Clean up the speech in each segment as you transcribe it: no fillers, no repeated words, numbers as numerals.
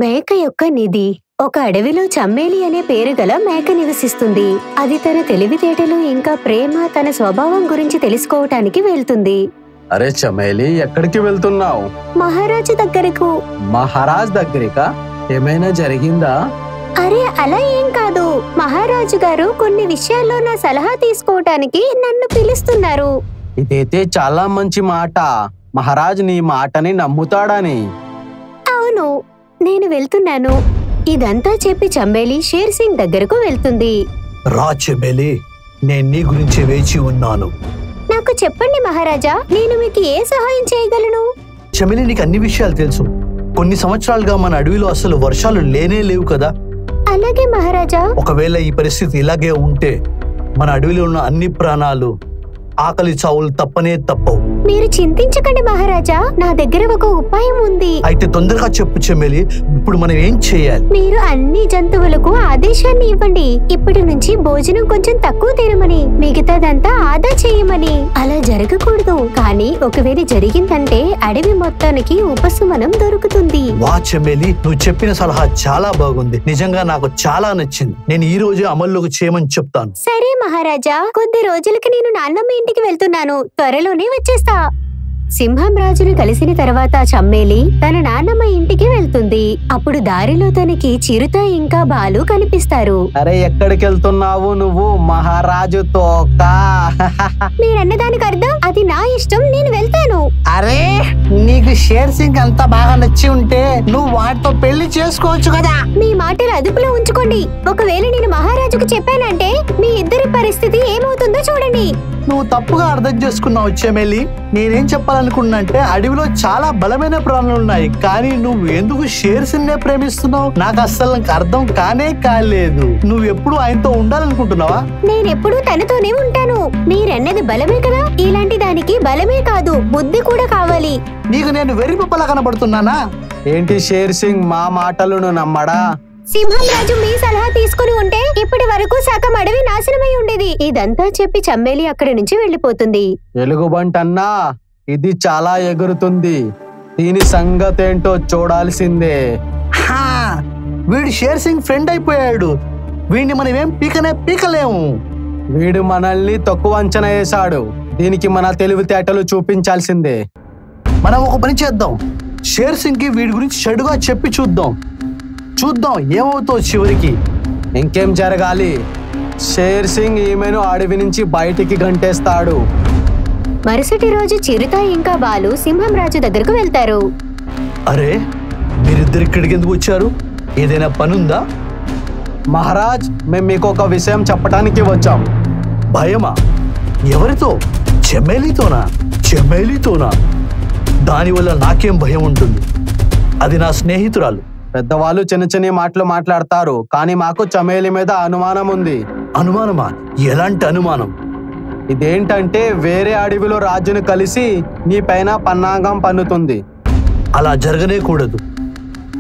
మేక యొక్క నిధి. ఒక అడవిలో చమ్మేలి అనే పేరు గల మేక నివసిస్తుంది. అది తన తెలివితేటలు ఇంకా ప్రేమ, తన స్వభావం గురించి తెలుసుకోవటానికి వెళ్తుంది. అరే చమేలి, ఎక్కడికి వెళ్తున్నావు? మహారాజు దగ్గరకు. మహారాజ్ దగ్గరికా? ఏమైనా జరిగిందా? అరే అలా ఏం కాదు. మహారాజు గారు కొన్ని విషయాల్లో నా సలహా తీసుకోవటానికి నన్ను పిలుస్తున్నారు. ఇదైతే చాలా మంచి మాట. మహారాజ్ నీ మాటని నమ్ముతాడని. అవును, నేను వెళ్తున్నాను. ఇదంతా చెప్పి చంబేలి షేర్ సింగ్ దగ్గరకు వెళ్తుంది. రా చమేలి, నేను నీ గురించి వేచి ఉన్నాను. నాకు చెప్పండి మహారాజా, నేను మీకు ఏ సహాయం చేయగలను? చమేలి, నీకు అన్ని విషయాలు తెలుసు. కొన్ని సంవత్సరాలుగా మన అడవిలో అసలు వర్షాలు లేనే లేవు కదా. అలాగే మహారాజా. ఒకవేళ ఈ పరిస్థితి ఇలాగే ఉంటే మన అడవిలో ఉన్న అన్ని ప్రాణాలు ఆకలి చావులు తప్పనే తప్పవు. మీరు చింతించకండి మహారాజా, నా దగ్గర ఒక ఉపాయం ఉంది. అయితే తొందరగా చెప్పు చమేలి, ఇప్పుడు మనం ఏం చేయాలి? మీరు అన్ని జంతువులకు ఆదేశాన్ని ఇవ్వండి. ఇప్పటి నుంచి భోజనం కొంచెం తక్కువ తినమని, మిగతాదంతా ఆదా చేయమని. అలా జరగకూడదు. కానీ ఒకవేళ జరిగిందంటే అడవి మొత్తానికి ఉపశమనం దొరుకుతుంది. వా చమేలి, నువ్వు చెప్పిన సలహా చాలా బాగుంది. నిజంగా నాకు చాలా నచ్చింది. నేను ఈ రోజు అమల్లోకి చేయమని చెప్తాను. సరే మహారాజా, కొద్ది రోజులకి నేను నాన్నమ్మ ఇంటికి వెళ్తున్నాను. త్వరలోనే వచ్చేస్తా. సింహం రాజును కలిసిన తర్వాత చమ్మేలి తన నాన్నమ్మ ఇంటికి వెళ్తుంది. అప్పుడు దారిలో తనకి చిరుత ఇంకా బాలు కనిపిస్తారు. అరే ఎక్కడికి వెళ్తున్నావు నువ్వు? మహారాజు తోక. మీరన్నదానికి అర్థం అది నా ఇష్టం, నేను వెళ్తాను. అరే, నీకు షేర్ సింగ్ అంతా బాగా నచ్చి ఉంటే నువ్వు వాటితో పెళ్లి చేసుకోవచ్చు కదా. మీ మాటలు అదుపులో ఉంచుకోండి. ఒకవేళ నేను మహారాజుకు చెప్పానంటే మీ ఇద్దరి పరిస్థితి ఏమవుతుందో చూడండి. నువ్వు తప్పుగా అర్థం చేసుకున్నావు చమేలి. నేనేం చెప్పాలనుకున్నానంటే అడవిలో చాలా బలమైన ప్రాణులు ఉన్నాయి, కానీ నువ్వు ఎందుకు షేర్ సింగ్ నే ప్రేమిస్తున్నావు? నాకు అస్సలు అర్థం కానే కాలేదు. నువ్వు ఎప్పుడు ఆయనతో ఉండాలనుకుంటున్నావా? నేనెప్పుడు తనతోనే ఉంటాను. మీరన్నది బలమే కదా. ఇలాంటి దానికి బలమే కాదు, బుద్ధి కూడా కావాలి. నీకు నేను వెర్రిపప్పలా కనబడుతున్నానా? ఏంటి షేర్ సింగ్ మా మాటలను నమ్మడా? సింహం రాజు మీ సలహా తీసుకుని ఉంటే ఇప్పటి వరకు సగం అడవి నాశనమై ఉండేది. ఇదంతా చెప్పి చమ్మేలి అక్కడి నుంచి వెళ్లిపోతుంది. ఎలుగుబంటన్నా, ఇది చాలా ఎగురుతుంది. దీని సంగతేంటో చూడాల్సిందే. హా, వీడు షేర్ సింగ్ ఫ్రెండ్ అయిపోయాడు. వీడిని మనం ఏం పీకలేము. వీడు మనల్ని తక్కువ అంచనా వేశాడు. దీనికి మన తెలివితేటలు చూపించాల్సిందే. మనం ఒక పని చేద్దాం. షేర్ సింగ్ కి వీడి గురించి చెడుగా చెప్పి చూద్దాం ఏమవుతావు చివరికి. ఇంకేం జరగాలి? షేర్ సింగ్ ఈమెను అడవి నుంచి బయటికి గంటేస్తాడు. మరుసటి రోజు చిరుత ఇంకా బాలు సింహం రాజు దగ్గరకు వెళ్తారు. అరే, మీరిద్దరు ఇక్కడికి ఎందుకు వచ్చారు? ఏదైనా పనుందా? మహారాజ్, మేము మీకు ఒక విషయం చెప్పడానికి వచ్చాం. భయమా? ఎవరితో? చమేలితోనా? దానివల్ల నాకేం భయం ఉంటుంది? అది నా స్నేహితురాలు. పెద్దవాళ్ళు చిన్న చిన్న మాటలు మాట్లాడతారు, కానీ మాకు చమేలి మీద అనుమానం ఉంది. అనుమానమా? ఎలాంటి అనుమానం? ఇదేంటంటే వేరే అడవిలో రాజును కలిసి నీ పైన పన్నాగం పన్నుతుంది. అలా జరగనే కూడదు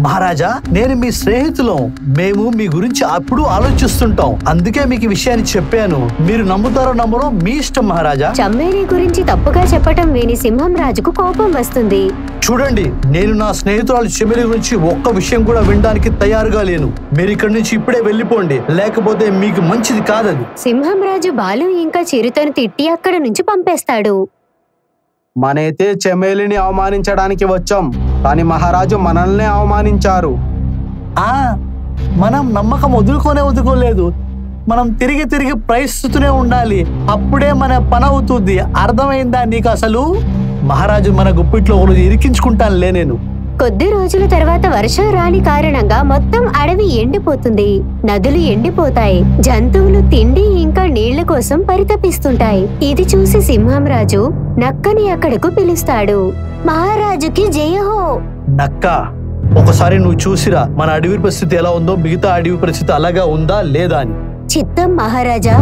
మహారాజా. నేను మీ స్నేహితులం. మేము మీ గురించి అప్పుడు ఆలోచిస్తుంటాం. అందుకే మీకు ఈ విషయాన్ని చెప్పాను. మీరు నమ్ముతారో నమ్మరో మీ ఇష్టం మహారాజా. చమ్మేలి గురించి తప్పుగా చెప్పటం విని సింహం రాజుకు కోపం వస్తుంది. చూడండి, నేను నా స్నేహితురాలు చమేలి గురించి ఒక్క విషయం కూడా వినడానికి తయారుగా లేను. మీరు ఇక్కడి నుంచి ఇప్పుడే వెళ్ళిపోండి, లేకపోతే మీకు మంచిది కాదది. సింహం రాజు బాలు ఇంకా చిరుతను తిట్టి అక్కడ నుంచి పంపేస్తాడు. మనైతే చమేలిని అవమానించడానికి వచ్చాం, కానీ మహారాజు మనల్నే అవమానించారు. మనం నమ్మకం వదులుకోలేదు. మనం తిరిగి ప్రయత్నిస్తూనే ఉండాలి. అప్పుడే మన పని అవుతుంది. అర్థమైందా నీకు? అసలు మహారాజు మన గుప్పిట్లో ఒకరోజు ఇరికించుకుంటానులే నేను. కొద్ది రోజుల తర్వాత వర్షం రాని కారణంగా మొత్తం అడవి ఎండిపోతుంది. నదులు ఎండిపోతాయి. జంతువులు తిండి ఇంకా నీళ్ల కోసం పరితపిస్తుంటాయి. ఇది చూసి సింహం రాజు నక్కని అక్కడకు పిలుస్తాడు. మహారాజుకి జయహో. నక్క, ఒకసారి నువ్వు చూసిరా మన అడవి పరిస్థితి ఎలా ఉందో, మిగతా అడవి పరిస్థితి అలాగా ఉందా లేదా అని. చిత్తం మహారాజా.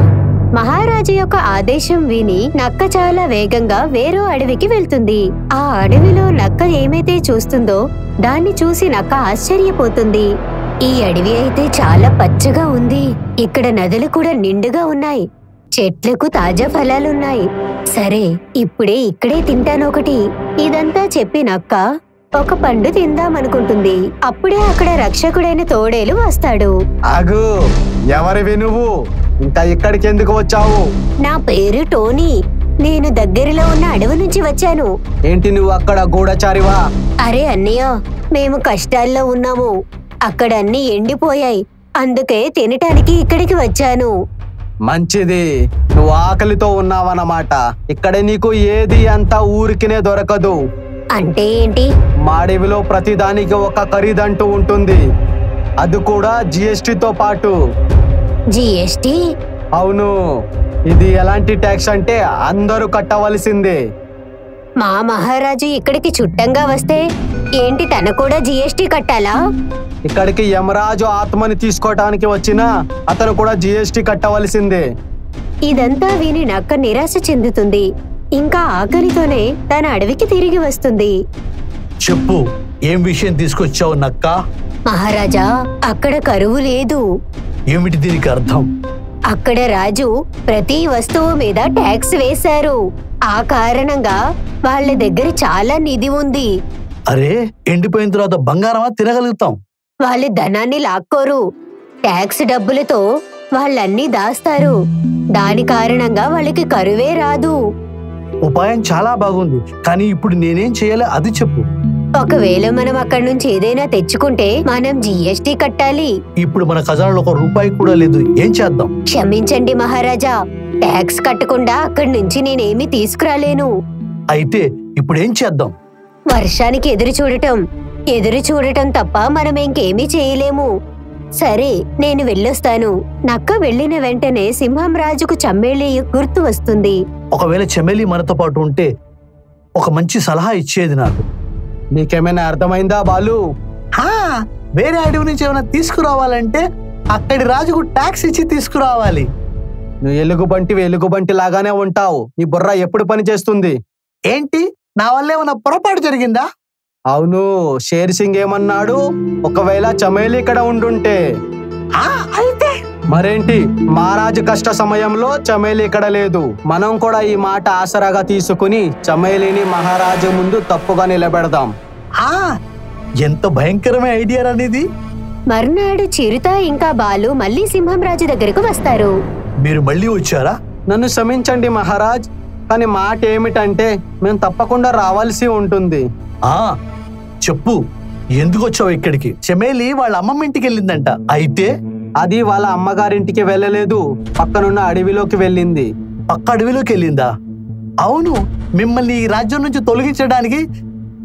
మహారాజు యొక్క ఆదేశం విని నక్క చాలా వేగంగా వేరో అడవికి వెళ్తుంది. ఆ అడవిలో నక్క ఏమైతే చూస్తుందో దాన్ని చూసి నక్క ఆశ్చర్యపోతుంది. ఈ అడవి అయితే చాలా పచ్చగా ఉంది. ఇక్కడ నదులు కూడా నిండుగా ఉన్నాయి. చెట్లకు తాజా ఫలాలున్నాయి. సరే, ఇప్పుడే ఇక్కడే తింటానొకటి. ఇదంతా చెప్పి నక్క ఒక పండు తిందామనుకుంటుంది. అప్పుడే అక్కడ రక్షకుడైన తోడేలు వస్తాడు. ఆగు, ఎవరివి నువ్వు? ఇంకా ఇక్కడికి ఎందుకు వచ్చావు? నా పేరు టోనీ. నేను దగ్గరలో ఉన్న అడవి నుంచి వచ్చాను. ఏంటి నువ్వు అక్కడ గూఢచారివా? అరే అన్నయ్య, మేము కష్టాల్లో ఉన్నాము. అక్కడ అన్ని ఎండిపోయాయి. అందుకే తినటానికి ఇక్కడికి వచ్చాను. మంచిది, నువ్వు ఆకలితో ఉన్నావన్నమాట. ఇక్కడ నీకు ఏది అంత ఊరికినే దొరకదు. అంటే ఏంటి? మాడవిలో ప్రతిదానికి ఒక ఖరీదంటూ ఉంటుంది, అది కూడా జిఎస్టితో పాటు. జిఎస్టి? అవును, ఇది ఎలాంటి ట్యాక్స్ అంటే అందరూ కట్టవలసిందే. మా మహారాజు ఇక్కడికి చుట్టంగా వస్తే ఏంటి, తన కూడా జిఎస్టి కట్టాలా? ఇక్కడికి యమరాజు ఆత్మని తీసుకోవటానికి వచ్చినా అతను కూడా జిఎస్టి కట్టవలసిందే. ఇదంతా విని నక్క నిరాశ చెందుతుంది. ఇంకా ఆకలితోనే తన అడవికి తిరిగి వస్తుంది. చెప్పు, ఏం విషయం తీసుకొచ్చావు నక్క? మహారాజా, అక్కడ కరువు లేదు. ఏమిటి దీనికి అర్థం? అక్కడ రాజు ప్రతి వస్తువు మీద ట్యాక్స్ వేశారు. ఆ కారణంగా వాళ్ళ దగ్గర చాలా నిధి ఉంది. అరే, ఎండిపోయిన తర్వాత బంగారమా తినగలుగుతాం? వాళ్ళ ధనాన్ని లాక్కోరు. ట్యాక్స్ డబ్బులతో వాళ్ళన్నీ దాస్తారు. దాని కారణంగా వాళ్ళకి కరువే రాదు. ఉపాయం చాలా బాగుంది, కానీ ఇప్పుడు నేనేం చేయాలో అది చెప్పు. ఒకవేళ మనం అక్కడి నుంచి ఏదైనా తెచ్చుకుంటే మనం జిఎస్టి కట్టాలి. ఇప్పుడు మన ఖజానాలో ఒక రూపాయి కూడా లేదు, ఏం చేద్దాం? క్షమించండి మహారాజా, ట్యాక్స్ కట్టకుండా అక్కడి నుంచి నేనేమీ తీసుకురాలేను. అయితే ఇప్పుడు ఏం చేద్దాం? వర్షానికి ఎదురు చూడటం తప్ప మనం ఇంకేమీ చేయలేము. సరే, నేను వెళ్ళొస్తాను. నక్క వెళ్ళిన వెంటనే సింహం రాజుకు చమ్మేలి గుర్తు వస్తుంది. ఒకవేళ చెమేలి మనతో పాటు ఉంటే ఒక మంచి సలహా ఇచ్చేది నాకు. నీకేమైనా అర్థమైందా బాలు? వేరే అడవి నుంచి ఏమైనా తీసుకురావాలంటే అక్కడి రాజుకు ట్యాక్స్ ఇచ్చి తీసుకురావాలి. నువ్వు ఎలుగుబంటి లాగానే ఉంటావు. నీ బుర్ర ఎప్పుడు పని చేస్తుంది? ఏంటి, నా వల్ల ఏమైనా పొరపాటు జరిగిందా? అవును, షేర్ సింగ్ ఏమన్నాడు? ఒకవేళ చమేలి ఇక్కడ ఉండుంటే. అయితే మరేంటి, మహారాజు కష్ట సమయంలో చమేలి ఇక్కడ లేదు. మనం కూడా ఈ మాట ఆసరాగా తీసుకుని చమేలిని మహారాజు ముందు తప్పుగా నిలబెడదాం. ఎంత భయంకరమైన ఐడియా అనేది. మర్నాడు చిరుత ఇంకా బాలు మళ్ళీ సింహం రాజు దగ్గరకు వస్తారు. మీరు మళ్ళీ వచ్చారా? నన్ను క్షమించండి మహారాజ్, కానీ మాట ఏమిటంటే మేము తప్పకుండా రావాల్సి ఉంటుంది. చెప్పు, ఎందుకు వచ్చావు ఇక్కడికి? చెమేలి వాళ్ళ అమ్మమ్మ ఇంటికి వెళ్ళిందంట. అయితే అది వాళ్ళ అమ్మగారింటికి వెళ్ళలేదు, పక్కనున్న అడవిలోకి వెళ్ళింది. పక్క అడవిలోకి వెళ్ళిందా? అవును, మిమ్మల్ని ఈ రాజ్యం నుంచి తొలగించడానికి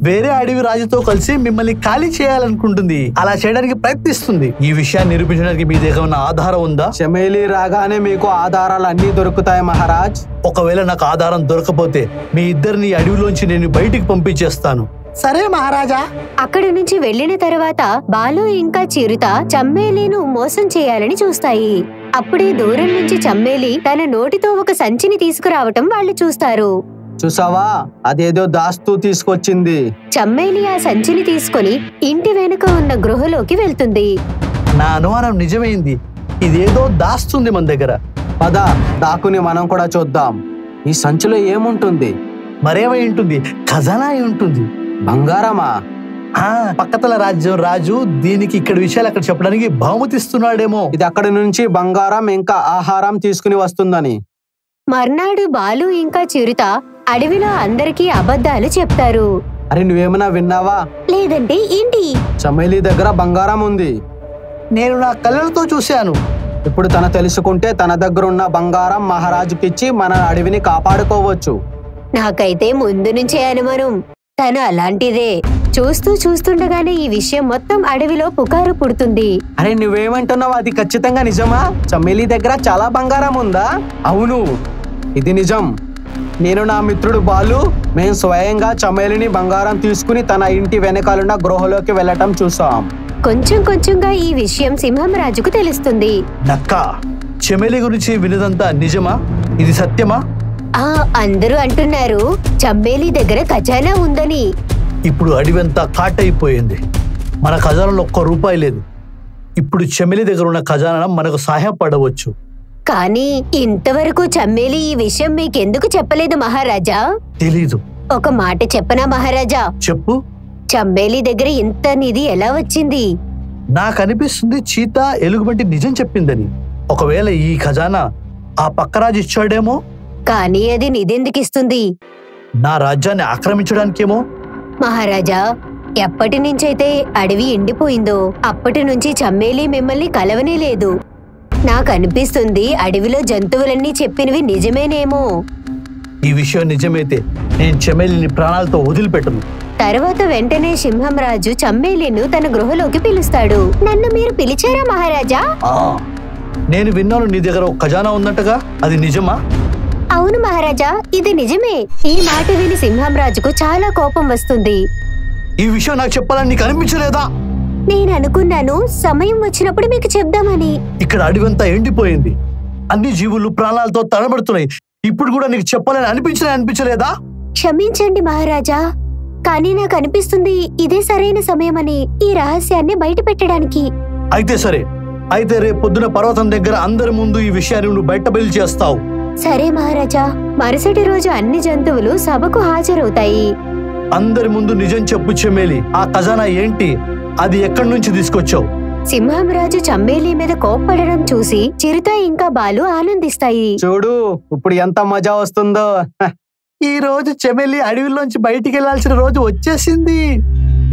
వేరే అడవి రాజుతో కలిసి మిమ్మల్ని ఖాళీ చేయాలనుకుంటుంది. అలా చేయడానికి ప్రయత్నిస్తుంది. ఈ విషయాన్ని నిరూపించడానికి మీ దగ్గర ఉన్న ఆధారం ఉందా? చమేలి రాగానే మీకు ఆధారాలు అన్ని దొరుకుతాయి మహారాజ్. ఒకవేళ నాకు ఆధారం దొరకపోతే మీ ఇద్దరిని అడవిలోంచి నేను బయటికి పంపించేస్తాను. సరే మహారాజా. అక్కడి నుంచి వెళ్లిన తర్వాత బాలు ఇంకా చిరుత చమ్మేలిను మోసం చేయాలని చూస్తాయి. అప్పుడే దూరం నుంచి చమ్మేలి తన నోటితో ఒక సంచిని తీసుకురావటం వాళ్ళు చూస్తారు. చూసావా, అదేదో దాస్తూ తీసుకొచ్చింది. చమ్మేలి ఆ సంచిని తీసుకుని ఇంటి వెనుక ఉన్న గృహలోకి వెళ్తుంది. నా అనుమానం నిజమైంది, ఇదేదో దాస్తుంది మన దగ్గర. పద, దాక్కుని మనం కూడా చూద్దాం. ఈ సంచిలో ఏముంటుంది? మరేమై ఉంటుంది? ఖజానా అయి ఉంటుంది. బంగారమా? పక్కతల రాజ్యం రాజు దీనికి ఇక్కడ విషయాలు అక్కడ చెప్పడానికి బహుమతిస్తున్నాడేమో. ఇది అక్కడి నుంచి బంగారం ఇంకా ఆహారం తీసుకుని వస్తుందని. మర్నాడు బాలు ఇంకా చిరుత అడవిలో అందరికీ అబద్ధాలు చెప్తారు. అరే, నువ్వేమైనా విన్నావా? లేదంటే ఏంటి? చమేలి దగ్గర బంగారం ఉంది. నేను నా కళ్ళతో చూశాను. ఇప్పుడు తన తెలుసుకుంటే తన దగ్గర ఉన్న బంగారం మహారాజుకిచ్చి మన అడవిని కాపాడుకోవచ్చు. నాకైతే ముందు నుంచే అనుమానం తను అలాంటిదే. చూస్తుండగానే ఈ విషయం మొత్తం అడవిలో పుకారు పుడుతుంది. అరే, నువ్వేమంటున్నావు? అది ఖచ్చితంగా నిజమా? చమేలి దగ్గర చాలా బంగారం ఉందా? అవును, ఇది నిజం. నేను నా మిత్రుడు బాలు మేము స్వయంగా చమేలిని బంగారం తీసుకుని తన ఇంటి వెనకాలన్న గృహలోకి వెళ్ళటం చూసాం. కొంచెంగా ఈ విషయం సింహం రాజుకు తెలుస్తుంది. నక్క, చమేలి గురించి వినదంతా నిజమా? ఇది సత్యమా? అందరూ అంటున్నారు చమ్మేలి దగ్గర ఖజానా ఉందని. ఇప్పుడు అడవంతా కాటైపోయింది. మన ఖజానాలో ఒక్క రూపాయి లేదు. ఇప్పుడు చమేలి దగ్గర ఉన్న ఖజానా మనకు సహాయపడవచ్చు. కానీ ఇంతవరకు చమ్మేలి ఈ విషయం మీకెందుకు చెప్పలేదు మహారాజా? తెలీదు. ఒక మాట చెప్పనా మహారాజా? చెప్పు. చంబేలి దగ్గర ఇంత నిధి ఎలా వచ్చింది? నాకు అనిపిస్తుంది చీతా ఎలుగుబంటి నిజం చెప్పిందని. ఒకవేళ ఈ ఖజానా ఆ పక్క రాజు ఇచ్చాడేమో. కానీ అది నిధెందుకు ఇస్తుంది? నా రాజ్యాన్ని ఆక్రమించడానికేమో. మహారాజా, ఎప్పటి నుంచైతే అడవి ఎండిపోయిందో అప్పటి నుంచి చమ్మేలి మిమ్మల్ని కలవనే లేదు. నాకు అనిపిస్తుంది అడవిలో జంతువులన్నీ చెప్పినవి నిజమేనేమో. ఈ విషయం నిజమైతే నేను చమేలిని ప్రాణాలతో వదిలిపెట్టను. తర్వాత వెంటనే సింహం రాజు చమ్మేలిను తన గృహలోకి పిలుస్తాడు. నన్ను మీరు పిలిచారా మహారాజా? నేను విన్నాను నీ దగ్గర ఒక ఖజానా ఉందంటగా, అది నిజమా? అవును మహారాజా, ఇది నిజమే. ఈ మాట విని సింహం రాజుకు చాలా కోపం వస్తుంది. ఈ విషయం నాకు చెప్పాలని నీకు అనిపించలేదా? నేను అనుకున్నాను సమయం వచ్చినప్పుడు మీకు చెప్దామని. ఇక్కడ అడవంతా ఎండిపోయింది, అన్ని జీవులు ప్రాణాలతో తడబడుతున్నాయి. ఇప్పుడు కూడా నీకు చెప్పాలని అనిపించలేదా? క్షమించండి మహారాజా, కానీ నాకు అనిపిస్తుంది ఇదే సరైన సమయమని ఈ రహస్యాన్ని బయట పెట్టడానికి. అయితే సరే, అయితే రేపు పొద్దున పర్వతం దగ్గర అందరి ముందు ఈ విషయాన్ని నువ్వు బయట బయలు చేస్తావు. సరే మహారాజా. మరుసటి రోజు అన్ని జంతువులు సభకు హాజరవుతాయి. అందరి ముందు నిజం చెప్పు చమేలి, ఆ ఖజానా ఏంటి? అది ఎక్కడి నుంచి తీసుకొచ్చావు? సింహం రాజు చమ్మేలి మీద కోప్పడడం చూసి చిరుత ఇంకా బాలు ఆనందిస్తాయి. చూడు ఇప్పుడు ఎంత మజా వస్తుందో. ఈ రోజు చమేలి అడవిలోంచి బయటికి వెళ్లాల్సిన రోజు వచ్చేసింది.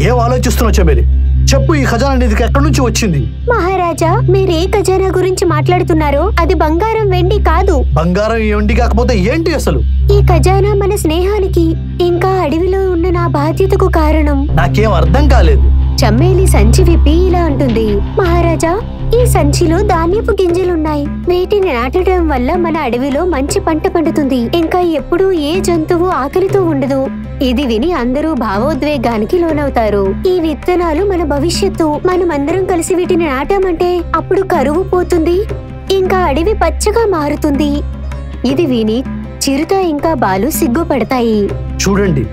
ఏం ఆలోచిస్తున్నావు చమేలి? చెప్పు, ఈ ఖజానా నీకు ఎక్కడి నుంచి వచ్చింది? మహారాజా, మీరే ఖజానా గురించి మాట్లాడుతున్నారో అది బంగారం వెండి కాదు. బంగారం వెండి కాకపోతే ఏంటి అసలు? ఈ ఖజానా మన స్నేహానికి ఇంకా అడవిలో ఉన్న నా బాధ్యతకు కారణం. నాకేం అర్థం కాలేదు. చమ్మేలి సంచి విప్పి ఇలా అంటుంది. మహారాజా, ఈ సంచిలో ధాన్యపు గింజలున్నాయి. వీటిని నాటడం వల్ల మన అడవిలో మంచి పంట పండుతుంది. ఇంకా ఎప్పుడూ ఏ జంతువు ఆకలితో ఉండదు. ఇది విని అందరూ భావోద్వేగానికి లోనవుతారు. ఈ విత్తనాలు మన భవిష్యత్తు. మనమందరం కలిసి వీటిని నాటామంటే అప్పుడు కరువు పోతుంది, ఇంకా అడవి పచ్చగా మారుతుంది. ఇది విని చిరుత ఇంకా బాలు సిగ్గుపడతాయి. చూడండి,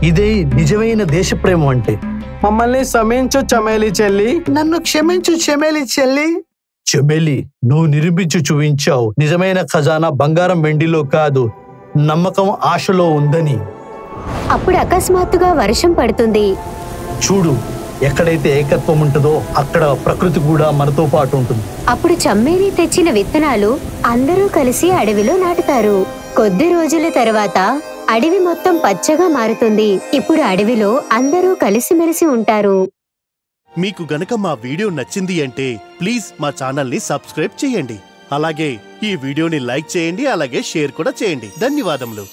ఇదే నిజమైన దేశప్రేమ అంటే. మమ్మల్ని క్షమించు చమేలి చెల్లి. నన్ను క్షమించు చమేలి చెల్లి. చమేలి, నువ్వు నిరూపించి చూపించావు నిజమైన ఖజానా బంగారం వెండిలో కాదు, నమ్మకం ఆశలో ఉందని. అప్పుడు అకస్మాత్తుగా వర్షం పడుతుంది. చూడు, ఎక్కడైతే ఏకత్వం ఉంటుందో అక్కడ ప్రకృతి కూడా మనతో పాటు ఉంటుంది. అప్పుడు చమ్మేలి తెచ్చిన విత్తనాలు అందరూ కలిసి అడవిలో నాటుతారు. కొద్ది రోజుల తర్వాత అడవి మొత్తం పచ్చగా మారుతుంది. ఇప్పుడు అడవిలో అందరూ కలిసిమెలిసి ఉంటారు. మీకు గనక మా వీడియో నచ్చింది అంటే ప్లీజ్ మా ఛానల్ ని సబ్స్క్రైబ్ చేయండి. అలాగే ఈ వీడియోని లైక్ చేయండి, అలాగే షేర్ కూడా చేయండి. ధన్యవాదములు.